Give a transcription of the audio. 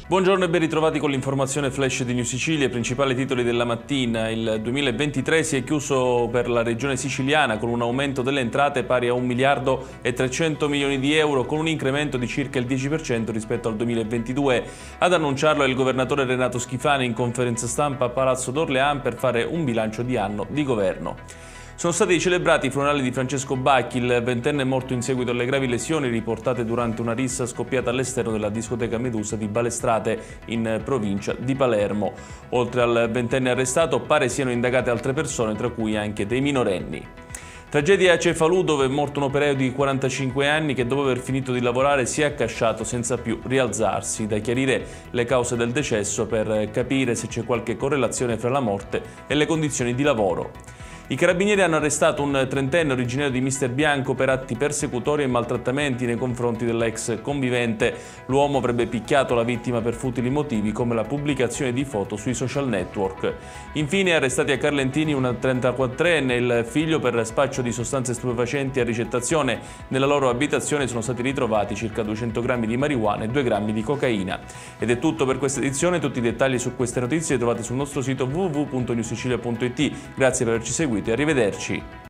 Buongiorno e ben ritrovati con l'informazione flash di New Sicilia. I principali titoli della mattina. Il 2023 si è chiuso per la regione siciliana con un aumento delle entrate pari a 1 miliardo e 300 milioni di euro, con un incremento di circa il 10% rispetto al 2022. Ad annunciarlo è il governatore Renato Schifani in conferenza stampa a Palazzo d'Orléans per fare un bilancio di anno di governo. Sono stati celebrati i funerali di Francesco Bacchi, il ventenne morto in seguito alle gravi lesioni riportate durante una rissa scoppiata all'esterno della discoteca Medusa di Balestrate, in provincia di Palermo. Oltre al ventenne arrestato, pare siano indagate altre persone, tra cui anche dei minorenni. Tragedia a Cefalù, dove è morto un operaio di 45 anni che dopo aver finito di lavorare si è accasciato senza più rialzarsi. Da chiarire le cause del decesso per capire se c'è qualche correlazione fra la morte e le condizioni di lavoro. I carabinieri hanno arrestato un trentenne originario di Mister Bianco per atti persecutori e maltrattamenti nei confronti dell'ex convivente. L'uomo avrebbe picchiato la vittima per futili motivi, come la pubblicazione di foto sui social network. Infine arrestati a Carlentini un 34enne e il figlio per spaccio di sostanze stupefacenti a ricettazione. Nella loro abitazione sono stati ritrovati circa 200 grammi di marijuana e 2 grammi di cocaina. Ed è tutto per questa edizione. Tutti i dettagli su queste notizie li trovate sul nostro sito www.newsicilia.it. Grazie per averci seguito e arrivederci.